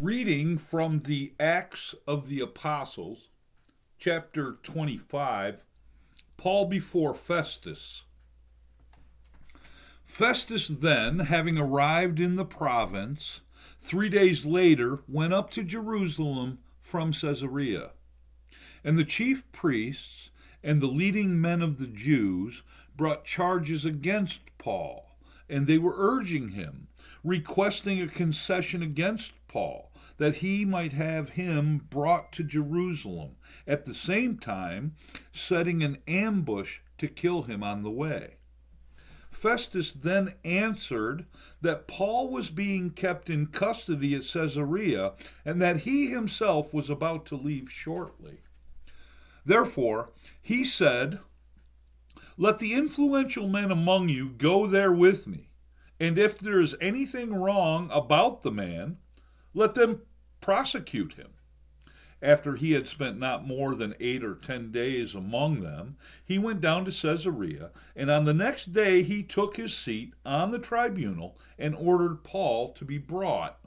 Reading from the Acts of the Apostles, chapter 25, Paul before Festus. Festus then, having arrived in the province, 3 days later went up to Jerusalem from Caesarea. And the chief priests and the leading men of the Jews brought charges against Paul, and they were urging him, requesting a concession against Paul, that he might have him brought to Jerusalem, at the same time setting an ambush to kill him on the way. Festus then answered that Paul was being kept in custody at Caesarea, and that he himself was about to leave shortly. Therefore, he said, "Let the influential men among you go there with me, and if there is anything wrong about the man, let them prosecute him." After he had spent not more than 8 or 10 days among them, he went down to Caesarea, and on the next day he took his seat on the tribunal and ordered Paul to be brought.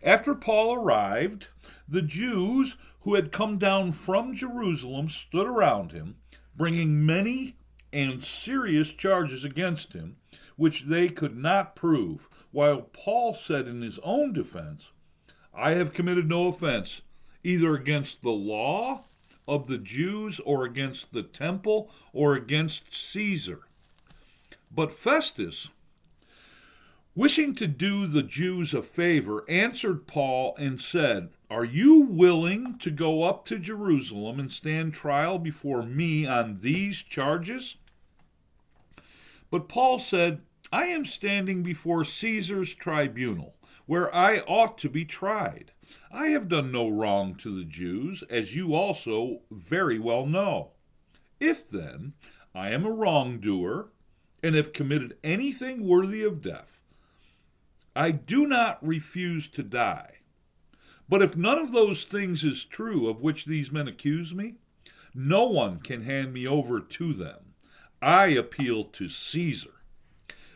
After Paul arrived, the Jews who had come down from Jerusalem stood around him, bringing many and serious charges against him, which they could not prove, while Paul said in his own defense, "I have committed no offense, either against the law of the Jews or against the temple or against Caesar." But Festus, wishing to do the Jews a favor, answered Paul and said, "Are you willing to go up to Jerusalem and stand trial before me on these charges?" But Paul said, "I am standing before Caesar's tribunal, where I ought to be tried. I have done no wrong to the Jews, as you also very well know. If, then, I am a wrongdoer and have committed anything worthy of death, I do not refuse to die. But if none of those things is true of which these men accuse me, no one can hand me over to them. I appeal to Caesar."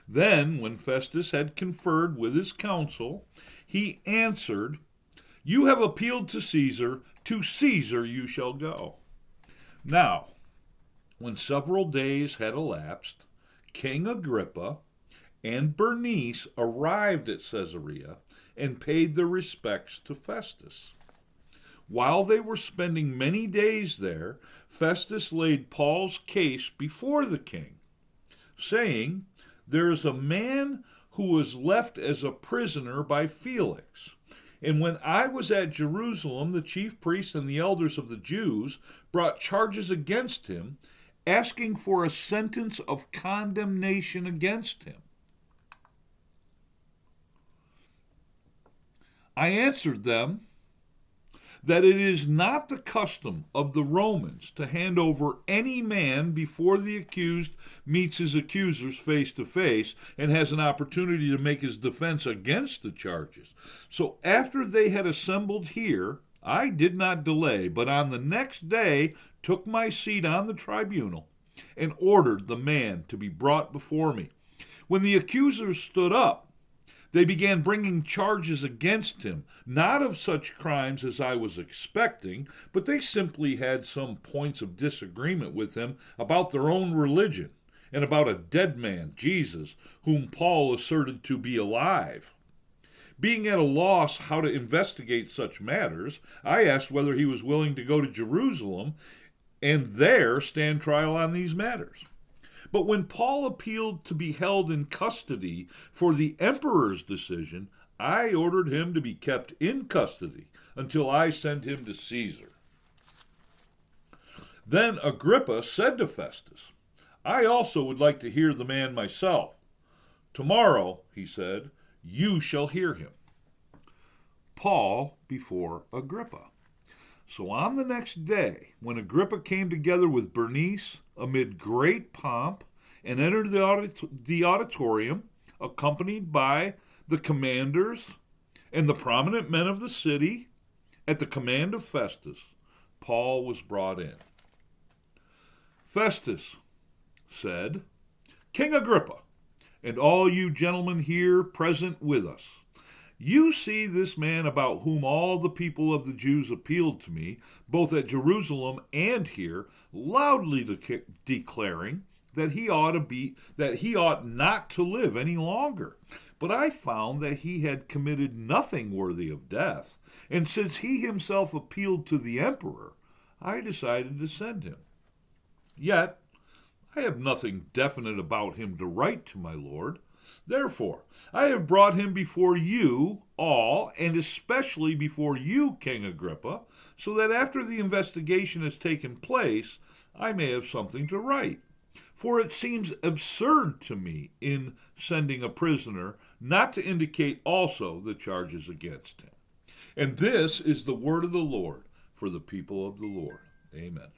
Then, when Festus had conferred with his council, he answered, "You have appealed to Caesar you shall go." Now, when several days had elapsed, King Agrippa and Bernice arrived at Caesarea and paid their respects to Festus. While they were spending many days there, Festus laid Paul's case before the king, saying, "There is a man who was left as a prisoner by Felix. And when I was at Jerusalem, the chief priests and the elders of the Jews brought charges against him, asking for a sentence of condemnation against him. I answered them that it is not the custom of the Romans to hand over any man before the accused meets his accusers face to face and has an opportunity to make his defense against the charges. So after they had assembled here, I did not delay, but on the next day took my seat on the tribunal and ordered the man to be brought before me. When the accusers stood up, they began bringing charges against him, not of such crimes as I was expecting, but they simply had some points of disagreement with him about their own religion and about a dead man, Jesus, whom Paul asserted to be alive. Being at a loss how to investigate such matters, I asked whether he was willing to go to Jerusalem and there stand trial on these matters. But when Paul appealed to be held in custody for the emperor's decision, I ordered him to be kept in custody until I sent him to Caesar." Then Agrippa said to Festus, "I also would like to hear the man myself." "Tomorrow," he said, "you shall hear him." Paul before Agrippa. So on the next day, when Agrippa came together with Bernice amid great pomp and entered the auditorium, accompanied by the commanders and the prominent men of the city, at the command of Festus, Paul was brought in. Festus said, "King Agrippa, and all you gentlemen here present with us, You see this man about whom all the people of the Jews appealed to me, both at Jerusalem and here, loudly declaring that he ought not to live any longer. But I found that he had committed nothing worthy of death, and since he himself appealed to the emperor, I decided to send him. Yet I have nothing definite about him to write to my lord. Therefore, I have brought him before you all, and especially before you, King Agrippa, so that after the investigation has taken place, I may have something to write. For it seems absurd to me, in sending a prisoner, not to indicate also the charges against him. And this is the word of the Lord for the people of the Lord. Amen.